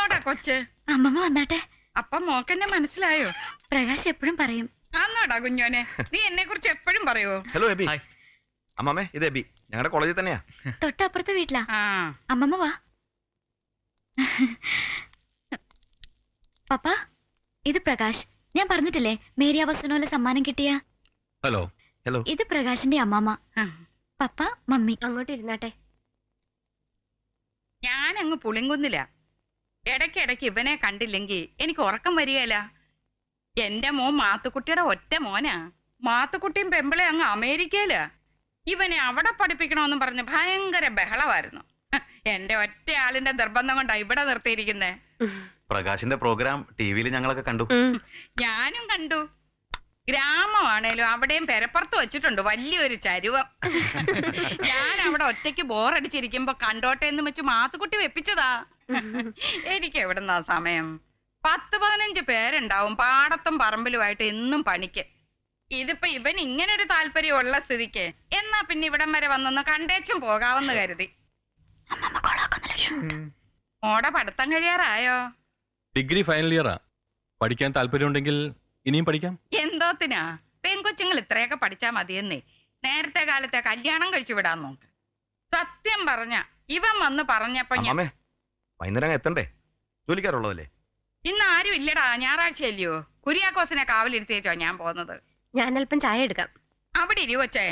വന്നോടാ കൊച്ച്. അമ്മമ്മ വന്നാട്ടെ. അപ്പം മോക്കെന്നെ മനസ്സിലായോ? പ്രകാശ് എപ്പോഴും പറയും. ആന്നോടാ കുഞ്ഞോനെ, നീ എന്നെ കുറിച്ച് എപ്പോഴും പറയുവോ? Hello AB. അമ്മാമേ, ഇത് എബി, ഞങ്ങളുടെ കോളേജിൽ തന്നെയാ. തൊട്ടപ്പുറത്തെ വീട്ടിലാ. ആ അമ്മമ്മ വാ. പപ്പ, ഇത് പ്രകാശ്. ഞാൻ പറഞ്ഞിട്ടില്ലേ മേരി അവസനോലെ സമ്മാനം കിട്ടിയ. ഹലോ. ഹലോ. ഇത് പ്രകാശിന്റെ അമ്മമ്മ. പപ്പ, മമ്മി. അങ്ങോട്ട് ഇരുന്നാട്ടെ. ഞാനങ്ങ് പുളിങ്കുന്നില്ല. ഇടയ്ക്കിടയ്ക്ക് ഇവനെ കണ്ടില്ലെങ്കിൽ എനിക്ക് ഉറക്കം വരികയില്ല. എന്റെ മോൻ മാത്തുക്കുട്ടിയുടെ ഒറ്റ മോനാ. മാത്തുക്കുട്ടിയും പെമ്പിളെ അങ്ങ് അമേരിക്കയിലാ. ഇവനെ അവിടെ പഠിപ്പിക്കണമെന്നും പറഞ്ഞ് ഭയങ്കര ബഹളമായിരുന്നു. എന്റെ ഒറ്റ ആളിന്റെ നിർബന്ധം കൊണ്ടാ ഇവിടെ നിർത്തിയിരിക്കുന്നേ. പ്രകാശിന്റെ പ്രോഗ്രാം ടിവിയിൽ ഞങ്ങളൊക്കെ കണ്ടു. ഞാനും കണ്ടു. ഗ്രാമമാണേലും അവിടെയും പെരപ്പുറത്ത് വെച്ചിട്ടുണ്ട് വലിയൊരു ചരുവം. ഞാൻ അവിടെ ഒറ്റയ്ക്ക് ബോറടിച്ചിരിക്കുമ്പോ കണ്ടോട്ടെ എന്ന് വെച്ച് മാത്തുക്കുട്ടി വെപ്പിച്ചതാ. എനിക്ക് എവിടുന്നാ സമയം? 10-15 പേരുണ്ടാവും പാടത്തും പറമ്പിലുമായിട്ട് എന്നും പണിക്ക്. ഇതിപ്പോ ഇവൻ ഇങ്ങനൊരു താല്പര്യമുള്ള സ്ഥിതിക്ക് എന്നാ പിന്നെ ഇവിടം വരെ വന്നൊന്ന് കണ്ടേച്ചും പോകാവെന്ന് കരുതി. മോടെ പഠിത്തം കഴിയാറായോ? ഡിഗ്രി ഫൈനൽ ഇയറാ. പഠിക്കാൻ താല്പര്യമുണ്ടെങ്കിൽ ഇനിയും പഠിക്കാം. എന്തോത്തിനാ? പെൺകൊച്ചുങ്ങൾ ഇത്രയൊക്കെ പഠിച്ചാ മതിയെന്നേ. നേരത്തെ കാലത്തെ കല്യാണം കഴിച്ചു വിടാൻ നോക്ക്. സത്യം പറഞ്ഞ ഇവൻ വന്ന് പറഞ്ഞപ്പോ വൈകുന്നേരം എത്തണ്ടേ? ജോലിക്കാരുള്ളതല്ലേ? ഇന്ന് ആരും ഇല്ലടാ, ഞായറാഴ്ചയല്ലയോ. കുര്യാക്കോസിനെ കാവലിരുത്തിയേച്ചോ ഞാൻ പോകുന്നത്. ഞാൻ അല്പം ചായ എടുക്കാം. അവിടെ ഇരുവച്ചേ,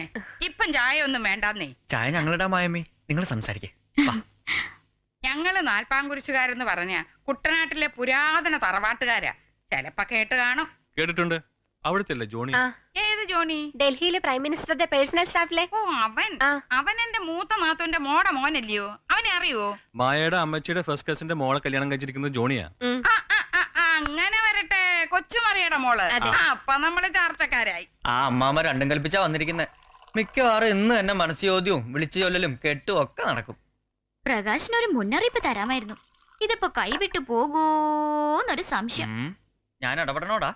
ഇപ്പം ചായ ഒന്നും വേണ്ടാന്നേ. ചായ ഞങ്ങളുടെ മായമ്മേ, നിങ്ങൾ സംസാരിക്കേ. ഞങ്ങള് നാൽപ്പാങ്കുരിശുകാരെന്ന് പറഞ്ഞ കുട്ടനാട്ടിലെ പുരാതന തറവാട്ടുകാരാ. ചെലപ്പോ കേട്ട് കാണും. കേട്ടിട്ടുണ്ട്. അവിടുത്തെ ജോണി. ഏത് ജോണി? ഡൽഹിയിലെ പ്രൈം മിനിസ്റ്ററുടെ പേഴ്സണൽ സ്റ്റാഫിലെ. ഓ അവൻ എന്റെ മൂത്ത നാത്തൂന്റെ മോടെ മോനല്ലയോ? അവനെ അറിയോ? മായയുടെ അമ്മച്ചിയുടെ ഫസ്റ്റ് കസിന്റെ മോളെ കല്യാണം കഴിച്ചിരിക്കുന്നത് ജോണിയാ. അങ്ങനെ വരട്ടെ, കൊച്ചുമറിയുടെ മോള്. അപ്പൊ നമ്മള് ചർച്ചക്കാരായി. ആ അമ്മാമ്മ രണ്ടും കൽപ്പിച്ചാ വന്നിരിക്കുന്നത്. മിക്കവാറും ഇന്ന് തന്നെ മനസ്സ് ചോദ്യവും വിളിച്ചു ചൊല്ലലും കെട്ടും ഒക്കെ നടക്കും. പ്രകാശിനൊരു മുന്നറിയിപ്പ് തരാമായിരുന്നു. ഇതിപ്പോ കൈവിട്ടു പോകൂന്നൊരു സംശയം. ഞാൻ ഇടപെടണോടാ?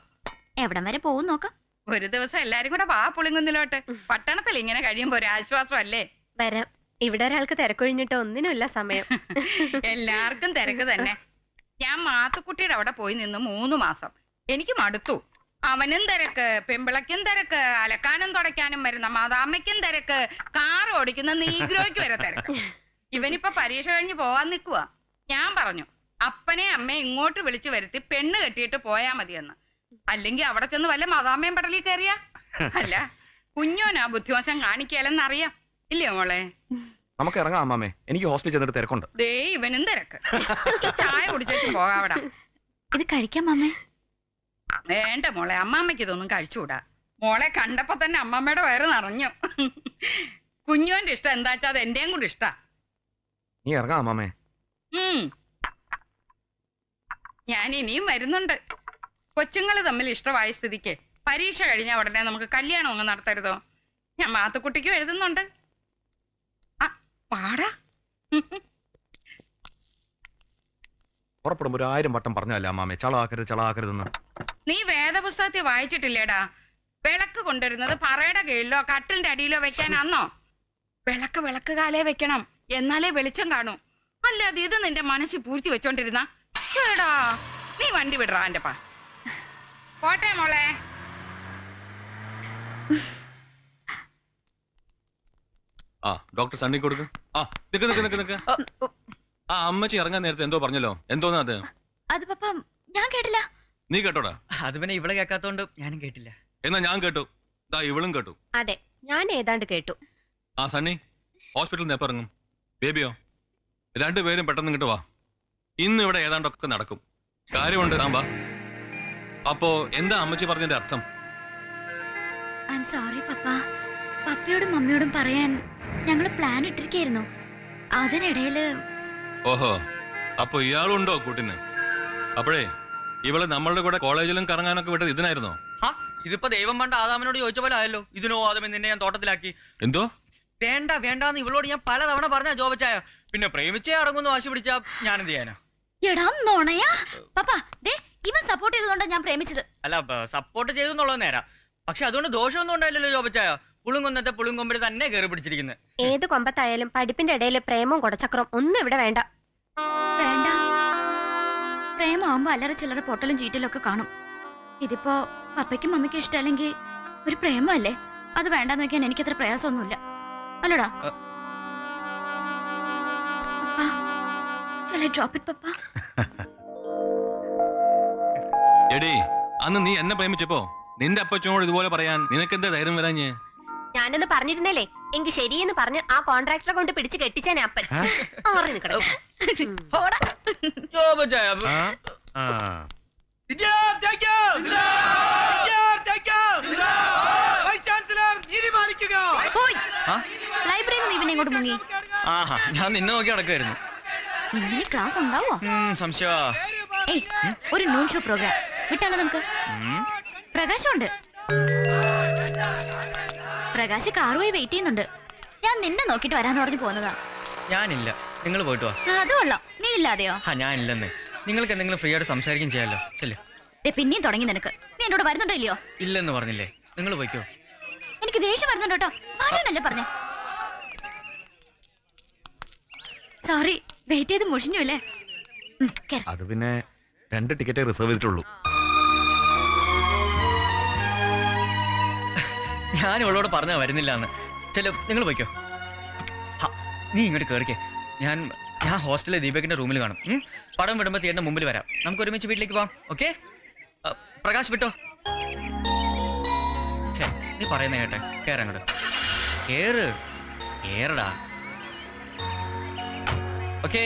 എവിടം വരെ പോകും നോക്കാം. ഒരു ദിവസം എല്ലാരും കൂടെ വാ പുളിങ്കുന്നിലോട്ട്. പട്ടണത്തിൽ ഇങ്ങനെ കഴിയുമ്പോ ഒരു ആശ്വാസം അല്ലേ? വരാം. ഇവിടെ ഒരാൾക്ക് തിരക്കൊഴിഞ്ഞിട്ട് ഒന്നിനുമില്ല സമയം. എല്ലാവർക്കും തിരക്ക് തന്നെ. ഞാൻ മാത്തുക്കുട്ടിയുടെ അവിടെ പോയി നിന്ന് 3 മാസം. എനിക്ക് മടുത്തു. അവനും തിരക്ക്, പെമ്പിളയ്ക്കും തിരക്ക്, അലക്കാനും തുടയ്ക്കാനും വരുന്ന മാതാമ്മയ്ക്കും തിരക്ക്, കാർ ഓടിക്കുന്ന നീഗ്രോയ്ക്ക് വരെ തിരക്ക്. ഇവനിപ്പോ പരീക്ഷ കഴിഞ്ഞ് പോവാൻ നിൽക്കുക. ഞാൻ പറഞ്ഞു അപ്പനെ അമ്മയെ ഇങ്ങോട്ട് വിളിച്ചു വരുത്തി പെണ്ണ് കെട്ടിയിട്ട് പോയാ മതിയെന്ന്. അല്ലെങ്കിൽ അവിടെ ചെന്ന് വല്ല മതാമ്മയും പടലിൽ കയറിയാ. അല്ല കുഞ്ഞോനാ ബുദ്ധിവശം കാണിക്കാലെന്നറിയാം. ഇല്ലയോ മോളെ? നമുക്ക് ഇറങ്ങാം അമ്മാമേ, എനിക്ക് ഹോസ്റ്റലിൽ ചെന്നിട്ട് തിരക്കുണ്ട്. ദേ ഇവനും തിരക്ക്. ചായ കുടിച്ചേച്ചും പോകാവിടാ. ഇത് കഴിക്കാം അമ്മേ. വേണ്ട മോളെ, അമ്മാമ്മയ്ക്ക് ഇതൊന്നും കഴിച്ചുകൂടാ. മോളെ കണ്ടപ്പോ തന്നെ അമ്മമ്മയുടെ വയറ് നിറഞ്ഞു. കുഞ്ഞോന്റെ ഇഷ്ടം എന്താ വെച്ചാ അത് എന്റെയും കൂടി ഇഷ്ടാ. നീ ഇറങ്ങാം അമ്മാമേ. ഞാൻ ഇനിയും വരുന്നുണ്ട്. കൊച്ചുങ്ങള് തമ്മിൽ ഇഷ്ടമായ സ്ഥിതിക്ക് പരീക്ഷ കഴിഞ്ഞ ഉടനെ നമുക്ക് കല്യാണം ഒന്നും നടത്തരുതോ? ഞാൻ മാത്തുക്കുട്ടിക്കും എഴുതുന്നുണ്ട്. പാടാ. പുറപ്പെടുമ്പോ 1000 വട്ടം പറഞ്ഞല്ലേ അമ്മാമേ, ചളാക്കരുതെന്ന്. നീ വേദപുസ്തകത്തിൽ വായിച്ചിട്ടില്ലേടാ? വിളക്ക് കൊണ്ടുവരുന്നത് പറയുടെ കീഴിലോ കട്ടിലിന്റെ അടിയിലോ വെക്കാനാന്നോ? വിളക്ക് കാലേ വെക്കണം, എന്നാലേ വെളിച്ചം കാണൂ. അല്ലാതെ ഇത് നിന്റെ മനസ്സിൽ പൂഴ്ത്തി വെച്ചോണ്ടിരുന്ന ചേടാ. നീ വണ്ടി വിടറാ എന്റെ പാ. പോട്ടെ മോളെ. ഡോക്ടർ സണ്ണി കൊടുക്ക്. നിക്ക്. അമ്മച്ചി ഇറങ്ങാൻ നേരത്തെ എന്തോ പറഞ്ഞല്ലോ, എന്തോന്നാ അത്? അത് പപ്പ ഞാൻ കേട്ടില്ല. നീ കേട്ടോടാ? അത് പിന്നെ ഇവിടെ കേൾക്കാത്തോണ്ട് ഞാനും കേട്ടില്ല. എന്നാ ഞാൻ കേട്ടു. ഇവളും കേട്ടു. അതെ, ഞാൻ ഏതാണ്ട് കേട്ടു. സണ്ണി ഹോസ്പിറ്റലിൽ നിന്ന് എപ്പോ ഇറങ്ങും? ബേബിയോ? 2 പേരും പെട്ടെന്ന് ഇങ്ങോട്ട് വാ. ഇന്ന് ഇവിടെ ഏതാണ്ടൊക്കെ നടക്കും. കാര്യമുണ്ട്, താൻ വാ. അപ്പോ എന്താ അമ്മച്ചി പറഞ്ഞതിന്റെ അർത്ഥം? ഐ ആം സോറി പപ്പ. പപ്പയോടും മമ്മിയോടും പറയാൻ ഞങ്ങള് പ്ലാൻ ഇട്ടിരിക്കായിരുന്നു. അതിനിടയില്. ഓഹോ, അപ്പൊ ഇയാളുണ്ടോ കൂട്ടിന്? അപ്പോഴേ ഇവള് നമ്മളുടെ കൂടെ കോളേജിലും കറങ്ങാനൊക്കെ വിട്ടത് ഇതിനായിരുന്നോ? ഇതിപ്പോ ദൈവം പണ്ട് ആദാമിനോട് ചോദിച്ച പോലെ ആയല്ലോ. ഇതിനോ ആദം നിന്നെ ഞാൻ തോട്ടത്തിലാക്കി. എന്തോ വേണ്ടാന്ന് ഇവളോട് ഞാൻ പലതവണ പറഞ്ഞ ജോബച്ചായ. പിന്നെ പ്രേമിച്ചേ അടങ്ങുന്ന വാശി പിടിച്ചാ ഞാൻ എന്ത് ചെയ്യാനാ? എടാ നോണയാ പപ്പ. ഇവൻ സപ്പോർട്ട് ചെയ്തുകൊണ്ടാ ഞാൻ പ്രേമിച്ചത്. അല്ല, സപ്പോർട്ട് ചെയ്തെന്നുള്ളത് നേരാ. പക്ഷെ അതുകൊണ്ട് ദോഷമൊന്നും ഉണ്ടായില്ലല്ലോ ജോബച്ചായ. പുളുങ്കൊന്നത്തെ പുളുങ്കൊമ്പിൽ തന്നെ കയറി പിടിച്ചിരിക്കുന്നത്. ഏത് കൊമ്പത്തായാലും പഠിപ്പിന്റെ ഇടയിൽ പ്രേമവും കൊടച്ചക്രം ഒന്നും ഇവിടെ വേണ്ട. പ്രേമാവുമ്പോ അല്ലറ ചില്ലറ പൊട്ടലും ചീറ്റലും ഒക്കെ കാണും. ഇതിപ്പോ പപ്പയ്ക്കും മമ്മിക്കും ഇഷ്ടമല്ലെങ്കിൽ ഒരു പ്രേമല്ലേ, അത് വേണ്ടാന്ന് വെക്കാൻ എനിക്കത്ര പ്രയാസമൊന്നുമില്ല. അല്ലടാ പപ്പ? എടീ, അന്ന് നീ എന്നെ പ്രേമിച്ചപ്പോ നിന്റെ അപ്പച്ചനോട് ഇതുപോലെ പറയാൻ നിനക്കെന്താ ധൈര്യം വരാഞ്ഞ്? ഞാനൊന്ന് പറഞ്ഞിരുന്നല്ലേ എങ്കിൽ ശരിയെന്ന് പറഞ്ഞ് ആ കോൺട്രാക്ടറെ കൊണ്ട് പിടിച്ച് കെട്ടിച്ചേനെ അപ്പൻ. മാറി നിൽക്കണം. ജോബച്ചായ ലൈബ്രറിയിൽ നിന്ന് ഇവനെ ഇങ്ങോട്ട് മുങ്ങി. ആഹാ, ഞാൻ നിന്നെ നോക്കി നടക്കുമായിരുന്നു. ഇങ്ങനെ ക്ലാസ് ഉണ്ടാവോ? സംശയമാ. ഏയ്, ഒരു നൂൺ ഷോ പ്രോഗ്രാം വിട്ടാലോ നമുക്ക്? പ്രകാശുണ്ട്. പ്രകാശ് കാറുമായി വെയിറ്റ് ചെയ്യുന്നുണ്ട്. ഞാൻ നിന്നെ നോക്കിട്ട് വരാന്ന് പറഞ്ഞു പോന്നതാ. ഞാനില്ല, നിങ്ങൾ പോയിട്ട് വാ. അത് കൊള്ളാം. നീ ഇല്ലാതെയോ? ഞാനില്ലെന്നേ. നിങ്ങൾക്ക് എന്തെങ്കിലും ഫ്രീ ആയിട്ട് സംസാരിക്കും ചെയ്യാലോ. ചെല്ലേ. പിന്നെയും തുടങ്ങി നിനക്ക്. നീ എന്നോട് വരുന്നുണ്ടോ ഇല്ലയോ? ഇല്ലെന്ന് പറഞ്ഞില്ലേ, നിങ്ങൾ പോയിക്കോ. എനിക്ക് ദേഷ്യം വരുന്നുണ്ട് കേട്ടോ. ആരാണല്ലേ പറഞ്ഞേ? സോറി, വെയിറ്റ് ചെയ്ത് മുഷിഞ്ഞു അല്ലേ? അത് പിന്നെ 2 ടിക്കറ്റേ റിസർവ് ചെയ്തിട്ടുള്ളൂ. ഞാൻ ഇവളോട് പറഞ്ഞാ വരുന്നില്ല എന്ന്. ചെല്ലോ, നിങ്ങൾ പോയിക്കോ. നീ ഇങ്ങോട്ട് കേറിക്കേ. ഞാൻ ഹോസ്റ്റലിലെ ദീപകിന്റെ റൂമിൽ കാണും. പടം വിടുമ്പോ തിയേറ്ററിന്റെ മുമ്പിൽ വരാം. നമുക്ക് ഒരുമിച്ച് വീട്ടിലേക്ക് പോവാം. ഓക്കെ? പ്രകാശ് വിട്ടോ. നീ പറയുന്ന കേട്ടെ. കേറങ്ങോട്ട് കേറടാ. ഓക്കെ?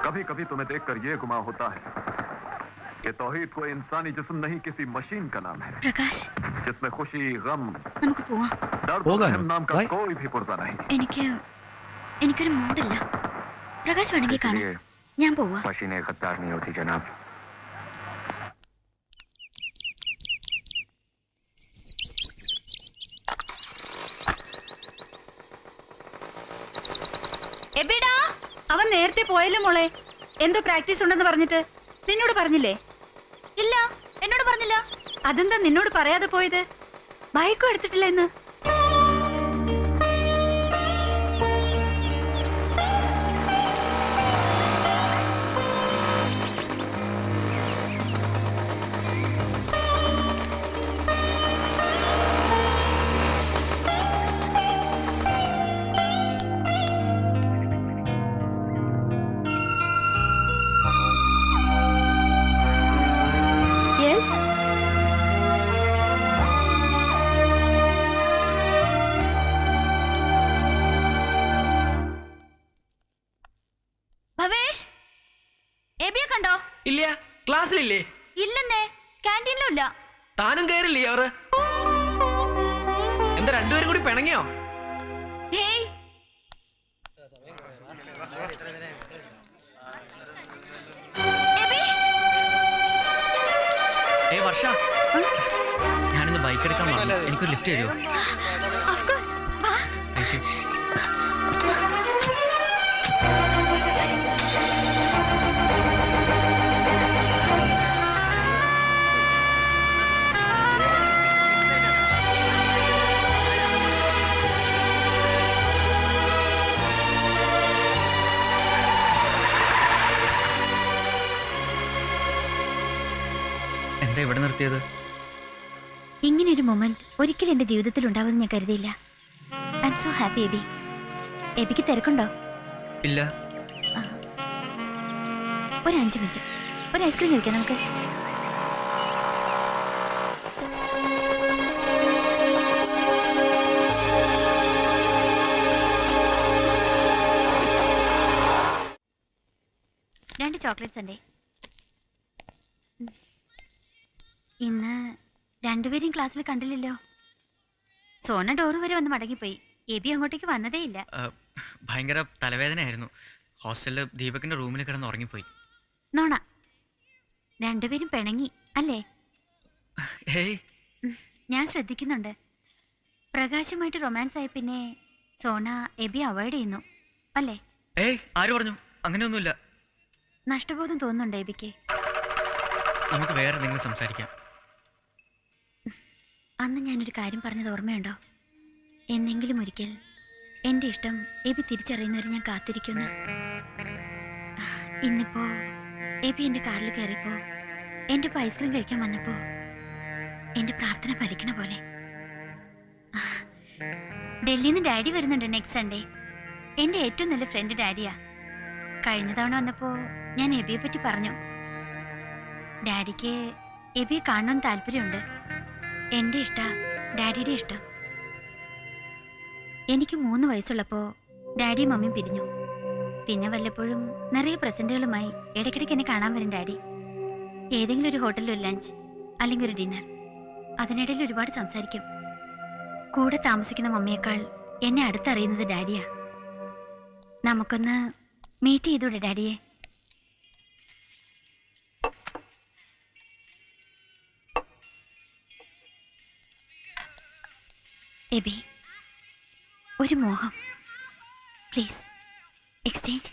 कभी कभी तुम्हें देखकर ये गुमान होता है कि तौहीद कोई इंसानी जिस्म नहीं, किसी मशीन का नाम है പ്രകാശ്, जिसमें खुशी, गम, നമുക്ക് പോവാം. दर्द और रहम नाम का कोई भी पुर्जा नहीं. എനിക്കൊരു മൂഡില്ല. പ്രകാശ് വേണമെങ്കിൽ കാണാം. ഞാൻ പോവാ. मशीनें गद्दार नहीं होती जनाब. എബിടാ, അവൻ നേരത്തെ പോയല്ലോ മോളെ. എന്തോ പ്രാക്ടീസ് ഉണ്ടെന്ന് പറഞ്ഞിട്ട് നിന്നോട് പറഞ്ഞില്ലേ? ഇല്ല, എന്നോട് പറഞ്ഞില്ല. അതെന്താ നിന്നോട് പറയാതെ പോയത്? ബൈക്കും എടുത്തിട്ടില്ല എന്ന്. ഇല്ല, ക്ലാസ്സിലില്ലേ? ഇല്ലെന്നേ, ക്യാൻറ്റീനിലും ഇല്ല. താനും കയറില്ലേ അവര്? എന്താ രണ്ടുപേരും കൂടി പിണങ്ങിയോ? വർഷ, ഞാനിന്ന് ബൈക്ക് എടുക്കാൻ പറഞ്ഞു. എനിക്കൊരു ലിഫ്റ്റ് തരുമോ? എന്താ ഇവിടെ നിർത്തിയത്? ഇങ്ങനൊരു മൊമെന്റ് ഒരിക്കലും എന്റെ ജീവിതത്തിൽ ഉണ്ടാവുമെന്ന് ഞാൻ കരുതിയില്ല. I am so happy Abi. എബിക്ക് തിരക്കുണ്ടോ? ഇല്ല. ഒരു 5 മിനിറ്റ്, ഒരു ഐസ്ക്രീം കഴിക്കാം നമുക്ക്. രണ്ട് ചോക്ലേറ്റ്സ് ഉണ്ട്. ഇന്ന് രണ്ടുപേരും ക്ലാസ്സിൽ കണ്ടില്ലല്ലോ. സോന ഡോറ് വരെ വന്ന് മടങ്ങിപ്പോയി. എബി അങ്ങോട്ടേക്ക് വന്നതേ ഇല്ല. ഭയങ്കര തലവേദനയായിരുന്നു. ഹോസ്റ്റലില് ദീപകിന്റെ റൂമിൽ കിടന്ന് ഉറങ്ങിപ്പോയി. നോണ, രണ്ടുപേരും പിണങ്ങി അല്ലേ? ഹേയ് ഞാൻ ശ്രദ്ധിക്കുന്നുണ്ട്. പ്രകാശുമായിട്ട് റൊമാൻസ് ആയി പിന്നെ സോണ എബി അവോയ്ഡ് ചെയ്യുന്നു അല്ലേ? ഏയ് ആര് പറഞ്ഞു? അങ്ങനെയൊന്നുമില്ല. നഷ്ടബോധം തോന്നുന്നുണ്ട് എബിക്ക്. നമുക്ക് വേറെ എന്തെങ്കിലും സംസാരിക്കാം. അന്ന് ഞാനൊരു കാര്യം പറഞ്ഞത് ഓർമ്മയുണ്ടോ? എന്നെങ്കിലും ഒരിക്കൽ എന്റെ ഇഷ്ടം എബി തിരിച്ചറിയുന്നവരെ ഞാൻ കാത്തിരിക്കുന്നു. ഇന്നിപ്പോ എബി എന്റെ കാറിൽ കയറിയപ്പോ എന്റെ ഐസ്ക്രീം കഴിക്കാൻ വന്നപ്പോ എന്റെ പ്രാർത്ഥന ഫലിക്കണ പോലെ. ഡൽഹിയിൽ നിന്ന് ഡാഡി വരുന്നുണ്ട് നെക്സ്റ്റ് സൺഡേ. എന്റെ ഏറ്റവും നല്ല ഫ്രണ്ട് ഡാഡിയാ. കഴിഞ്ഞ തവണ വന്നപ്പോ ഞാൻ എബിയെ പറ്റി പറഞ്ഞു. ഡാഡിക്ക് എബിയെ കാണണമെന്ന് താല്പര്യമുണ്ട്. എന്റെ ഇഷ്ട ഡാഡിയുടെ ഇഷ്ടം. എനിക്ക് 3 വയസ്സുള്ളപ്പോ ഡാഡിയും മമ്മിയും പിരിഞ്ഞു. പിന്നെ വല്ലപ്പോഴും നിറയെ പ്രസന്റുകളുമായി ഇടയ്ക്കിടയ്ക്ക് എന്നെ കാണാൻ വരും ഡാഡി. ഏതെങ്കിലും ഒരു ഹോട്ടലിൽ ഒരു ലഞ്ച് അല്ലെങ്കിൽ ഒരു ഡിന്നർ. അതിനിടയിൽ ഒരുപാട് സംസാരിക്കും. കൂടെ താമസിക്കുന്ന മമ്മിയേക്കാൾ എന്നെ അടുത്തറിയുന്നത് ഡാഡിയാ. നമുക്കൊന്ന് മീറ്റ് ചെയ്തൂടെ ഡാഡിയെ? എബി, ഒരു മോഹം. Please exchange.